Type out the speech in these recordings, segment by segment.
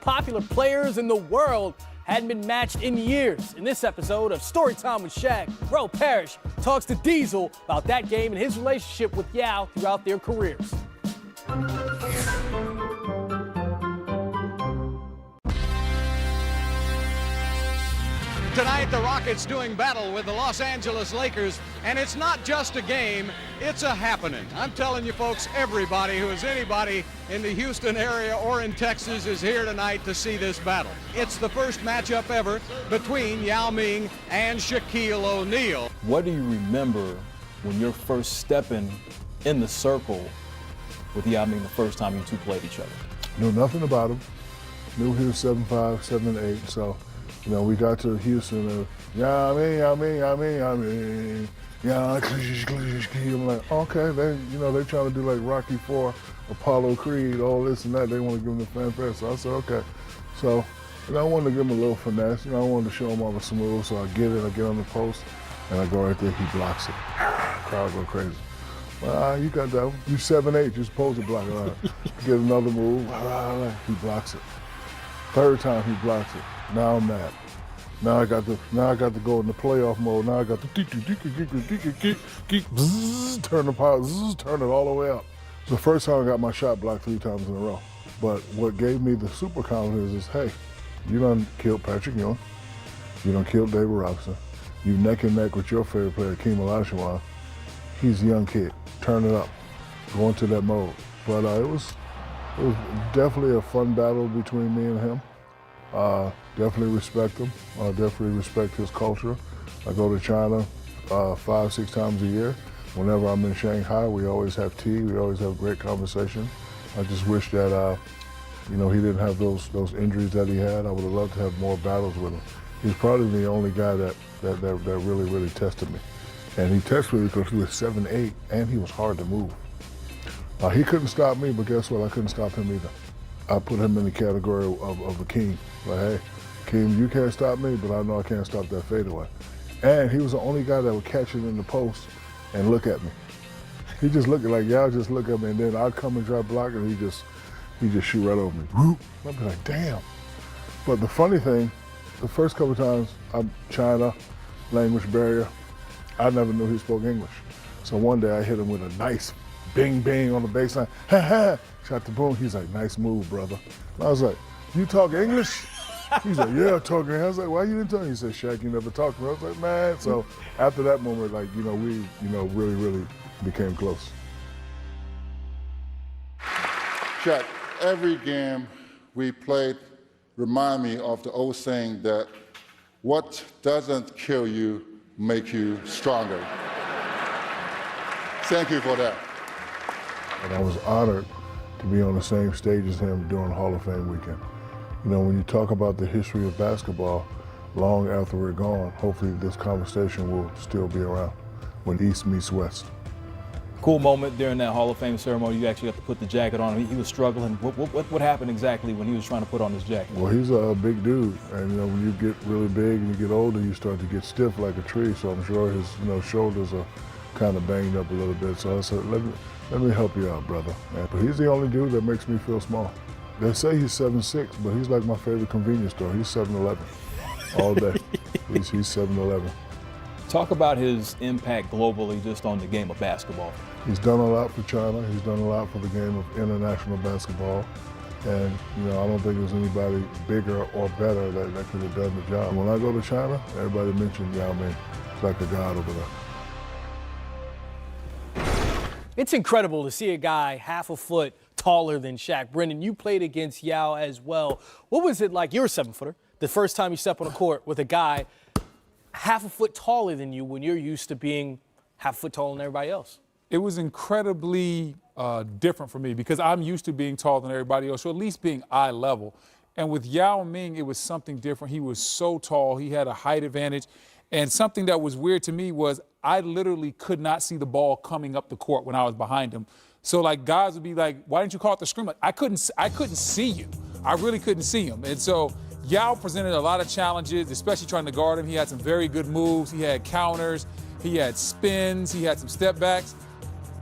popular players in the world hadn't been matched in years. In this episode of Storytime with Shaq, Bro Parrish talks to Diesel about that game and his relationship with Yao throughout their careers. Tonight, the Rockets doing battle with the Los Angeles Lakers, and it's not just a game, it's a happening. I'm telling you folks, everybody who is anybody in the Houston area or in Texas is here tonight to see this battle. It's the first matchup ever between Yao Ming and Shaquille O'Neal. What do you remember when you're first stepping in the circle with Yao Ming the first time you two played each other? Knew nothing about him. Knew he was 7'5", 7'8", so you know, we got to Houston and Yao Ming. I'm like, okay, they're trying to do like Rocky IV, Apollo Creed, all this and that. They want to give him the fanfare. So I said, okay. So, I wanted to give him a little finesse. I wanted to show him I was smooth. So I get on the post, and I go right there. He blocks it. Crowd go crazy. Well, you got that. You 7'8", you're supposed to block it. Get another move. He blocks it. Third time he blocks it. Now I'm mad. Now I got to go in the playoff mode. Now I got to turn the power, turn it all the way up. It's the first time I got my shot blocked 3 times in a row. But what gave me the super confidence is, hey, you done killed Patrick Ewing. You done killed David Robinson. You neck and neck with your favorite player, Akeem Olajuwon. He's a young kid. Turn it up. Go into that mode. But it was definitely a fun battle between me and him. Definitely respect him. Definitely respect his culture. I go to China 5-6 times a year. Whenever I'm in Shanghai, we always have tea. We always have great conversation. I just wish that he didn't have those injuries that he had. I would have loved to have more battles with him. He's probably the only guy that really tested me. And he tested me because he was 7'8", and he was hard to move. He couldn't stop me, but guess what? I couldn't stop him either. I put him in the category of Akeem. Like, hey, Akeem, you can't stop me, but I know I can't stop that fadeaway. And he was the only guy that would catch it in the post and look at me. He just looked like, y'all just look at me, and then I'd come and drop block, and he just shoot right over me. Whoop. I'd be like, damn. But the funny thing, the first couple times, China, language barrier, I never knew he spoke English. So one day I hit him with a nice bing, bing on the baseline. Ha ha! Shot the boom. He's like, nice move, brother. And I was like, you talk English? He's like, yeah, I talk English. I was like, why you didn't tell me? He said, Shaq, you never talked to me. I was like, man. So after that moment, like, we really became close. Shaq, every game we played remind me of the old saying that what doesn't kill you make you stronger. Thank you for that. And I was honored to be on the same stage as him during Hall of Fame weekend. When you talk about the history of basketball, long after we're gone, hopefully this conversation will still be around when East meets West. Cool moment during that Hall of Fame ceremony. You actually got to put the jacket on him. He was struggling. What happened exactly when he was trying to put on his jacket? Well, he's a big dude, and when you get really big and you get older, you start to get stiff like a tree. So I'm sure his shoulders are kind of banged up a little bit. So I said, let me help you out, brother. But he's the only dude that makes me feel small. They say he's 7'6", but he's like my favorite convenience store. He's 7-Eleven all day. He's 7-Eleven. Talk about his impact globally just on the game of basketball. He's done a lot for China. He's done a lot for the game of international basketball. And, I don't think there's anybody bigger or better that could have done the job. When I go to China, everybody mentions Yao Ming. It's like a god over there. It's incredible to see a guy half a foot taller than Shaq. Brendan, you played against Yao as well. What was it like, you're a 7-footer, the first time you step on a court with a guy half a foot taller than you when you're used to being half a foot taller than everybody else? It was incredibly different for me because I'm used to being taller than everybody else, or at least being eye level. And with Yao Ming, it was something different. He was so tall. He had a height advantage. And something that was weird to me was I literally could not see the ball coming up the court when I was behind him. So, like, guys would be like, why didn't you call it the screen? Like, I couldn't see you. I really couldn't see him. And so Yao presented a lot of challenges, especially trying to guard him. He had some very good moves. He had counters. He had spins. He had some step backs.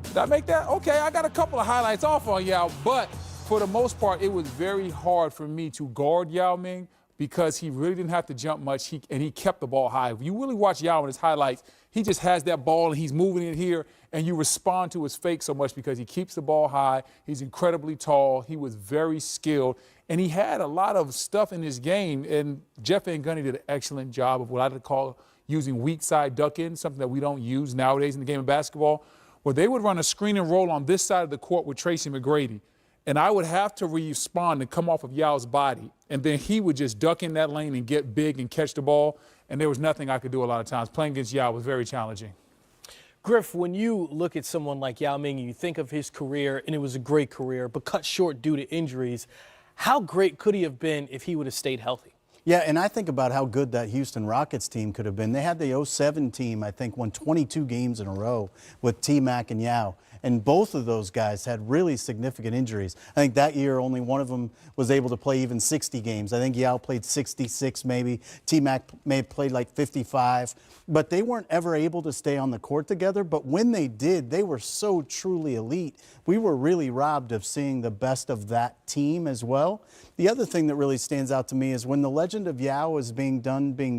Did I make that? Okay, I got a couple of highlights off on Yao, but for the most part, it was very hard for me to guard Yao Ming because he really didn't have to jump much, and he kept the ball high. If you really watch Yao in his highlights, he just has that ball and he's moving it here, and you respond to his fake so much because he keeps the ball high. He's incredibly tall. He was very skilled, and he had a lot of stuff in his game, and Jeff Van Gundy did an excellent job of what I would call using weak side duck-in, something that we don't use nowadays in the game of basketball, where they would run a screen and roll on this side of the court with Tracy McGrady. And I would have to respond and come off of Yao's body. And then he would just duck in that lane and get big and catch the ball. And there was nothing I could do a lot of times. Playing against Yao was very challenging. Griff, when you look at someone like Yao Ming and you think of his career, and it was a great career, but cut short due to injuries, how great could he have been if he would have stayed healthy? Yeah, and I think about how good that Houston Rockets team could have been. They had the 07 team, I think, won 22 games in a row with T-Mac and Yao. And both of those guys had really significant injuries. I think that year only one of them was able to play even 60 games. I think Yao played 66 maybe. T-Mac may have played like 55. But they weren't ever able to stay on the court together. But when they did, they were so truly elite. We were really robbed of seeing the best of that team as well. The other thing that really stands out to me is when the legend of Yao was being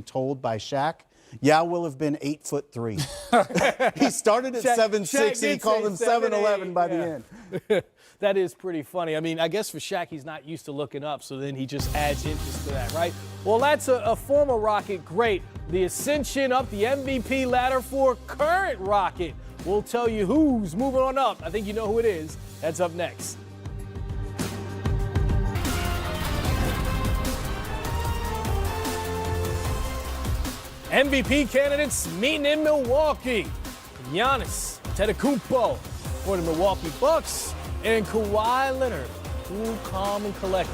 told by Shaq, Yao will have been 8'3". He started at 7'6", and he called him 7'11" by the end. That is pretty funny. I mean, I guess for Shaq, he's not used to looking up, so then he just adds inches to that, right? Well, that's a former Rocket great. The ascension up the MVP ladder for current Rocket. We'll tell you who's moving on up. I think you know who it is. That's up next. MVP candidates meeting in Milwaukee. Giannis Antetokounmpo for the Milwaukee Bucks, and Kawhi Leonard, cool, calm, and collected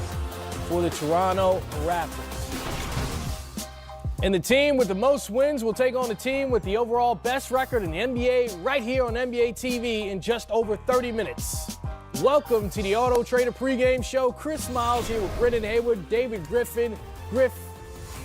for the Toronto Raptors. And the team with the most wins will take on the team with the overall best record in the NBA right here on NBA TV in just over 30 minutes. Welcome to the Auto Trader pregame show. Chris Miles here with Brendan Hayward, David Griffin. Griff,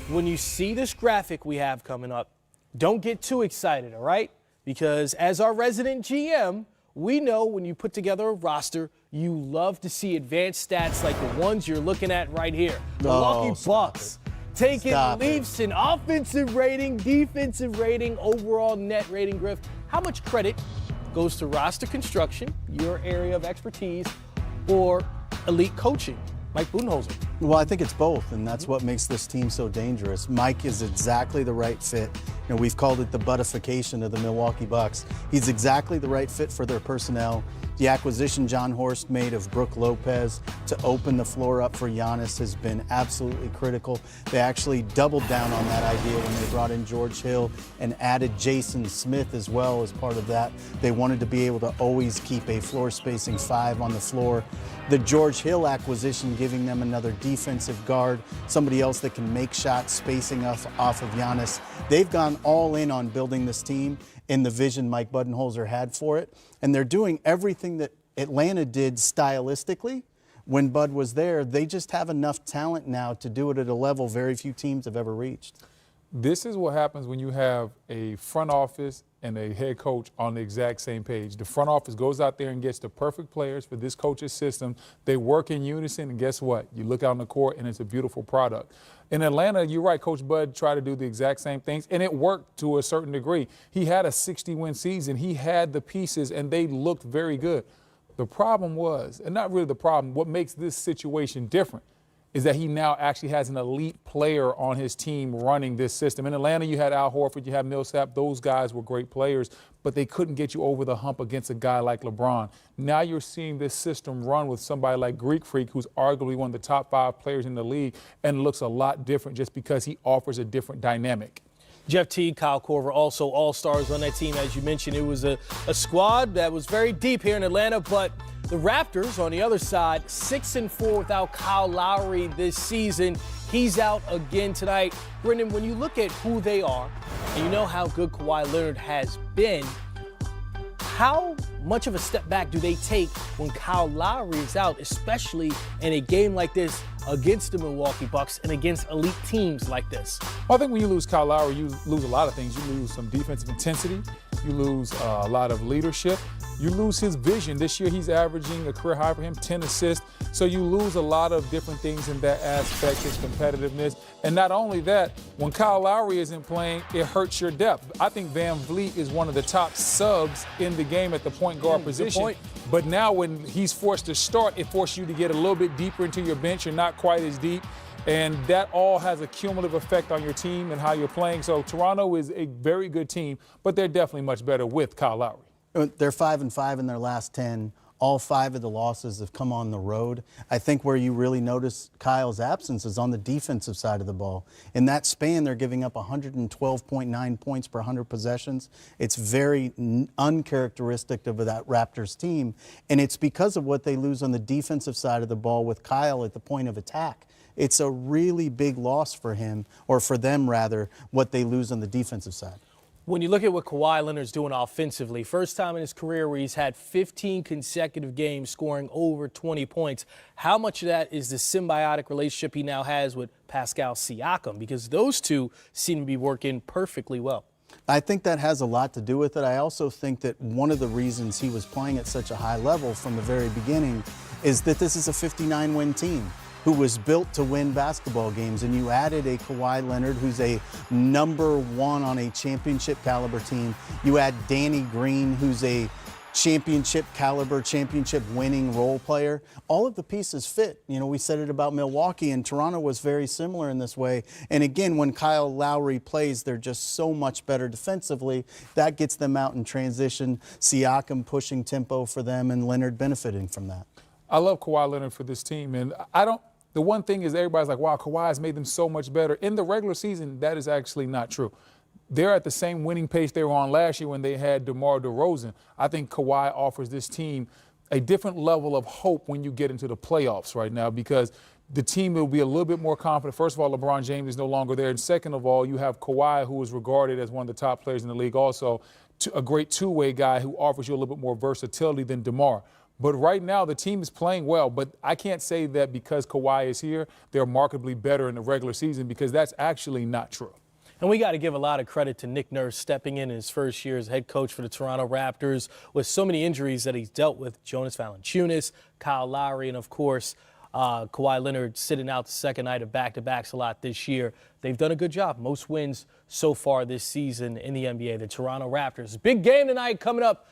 when you see this graphic we have coming up, don't get too excited, all right? Because as our resident GM, we know when you put together a roster, you love to see advanced stats like the ones you're looking at right here. Milwaukee Bucks taking leaps in offensive rating, defensive rating, overall net rating. Griff, how much credit goes to roster construction, your area of expertise, or elite coaching? Mike Budenholzer. Well, I think it's both, and that's what makes this team so dangerous. Mike is exactly the right fit. You know, we've called it the buttification of the Milwaukee Bucks. He's exactly the right fit for their personnel. The acquisition John Horst made of Brook Lopez to open the floor up for Giannis has been absolutely critical. They actually doubled down on that idea when they brought in George Hill and added Jason Smith as well as part of that. They wanted to be able to always keep a floor spacing 5 on the floor. The George Hill acquisition giving them another defensive guard, somebody else that can make shots spacing off of Giannis. They've gone all in on building this team in the vision Mike Budenholzer had for it. And they're doing everything that Atlanta did stylistically when Bud was there. They just have enough talent now to do it at a level very few teams have ever reached. This is what happens when you have a front office and a head coach on the exact same page. The front office goes out there and gets the perfect players for this coach's system. They work in unison, and guess what? You look out on the court, and it's a beautiful product. In Atlanta, you're right, Coach Bud tried to do the exact same things, and it worked to a certain degree. He had a 60-win season. He had the pieces, and they looked very good. The problem was, and not really the problem, what makes this situation different is that he now actually has an elite player on his team running this system. In Atlanta, you had Al Horford, you had Millsap. Those guys were great players, but they couldn't get you over the hump against a guy like LeBron. Now you're seeing this system run with somebody like Greek Freak, who's arguably one of the top 5 players in the league, and looks a lot different just because he offers a different dynamic. Jeff Teague, Kyle Korver, also all-stars on that team. As you mentioned, it was a squad that was very deep here in Atlanta, but the Raptors, on the other side, 6-4 without Kyle Lowry this season. He's out again tonight. Brendan, when you look at who they are, and you know how good Kawhi Leonard has been, how much of a step back do they take when Kyle Lowry is out, especially in a game like this against the Milwaukee Bucks and against elite teams like this? Well, I think when you lose Kyle Lowry, you lose a lot of things. You lose some defensive intensity. You lose a lot of leadership. You lose his vision. This year he's averaging a career high for him, 10 assists. So you lose a lot of different things in that aspect, his competitiveness. And not only that, when Kyle Lowry isn't playing, it hurts your depth. I think Van Vliet is one of the top subs in the game at the point guard position. Point. But now when he's forced to start, it forces you to get a little bit deeper into your bench. You're not quite as deep. And that all has a cumulative effect on your team and how you're playing. So Toronto is a very good team, but they're definitely much better with Kyle Lowry. They're 5-5 in their last 10. All 5 of the losses have come on the road. I think where you really notice Kyle's absence is on the defensive side of the ball. In that span, they're giving up 112.9 points per 100 possessions. It's very uncharacteristic of that Raptors team, and it's because of what they lose on the defensive side of the ball with Kyle at the point of attack. It's a really big loss for him, or for them rather, what they lose on the defensive side. When you look at what Kawhi Leonard's doing offensively, first time in his career where he's had 15 consecutive games scoring over 20 points, how much of that is the symbiotic relationship he now has with Pascal Siakam? Because those two seem to be working perfectly well. I think that has a lot to do with it. I also think that one of the reasons he was playing at such a high level from the very beginning is that this is a 59-win team who was built to win basketball games, and you added a Kawhi Leonard who's a #1 on a championship caliber team. You add Danny Green, who's a championship caliber, championship winning role player. All of the pieces fit. You know, we said it about Milwaukee, and Toronto was very similar in this way. And again, when Kyle Lowry plays, they're just so much better defensively. That gets them out in transition. Siakam pushing tempo for them, and Leonard benefiting from that. I love Kawhi Leonard for this team, and the one thing is everybody's like, wow, Kawhi has made them so much better. In the regular season, that is actually not true. They're at the same winning pace they were on last year when they had DeMar DeRozan. I think Kawhi offers this team a different level of hope when you get into the playoffs right now, because the team will be a little bit more confident. First of all, LeBron James is no longer there. And second of all, you have Kawhi, who is regarded as one of the top players in the league, also a great two-way guy who offers you a little bit more versatility than DeMar. But right now, the team is playing well, but I can't say that because Kawhi is here, they're markedly better in the regular season, because that's actually not true. And we got to give a lot of credit to Nick Nurse stepping in his first year as head coach for the Toronto Raptors with so many injuries that he's dealt with. Jonas Valanciunas, Kyle Lowry, and, of course, Kawhi Leonard sitting out the second night of back-to-backs a lot this year. They've done a good job. Most wins so far this season in the NBA. The Toronto Raptors. Big game tonight coming up.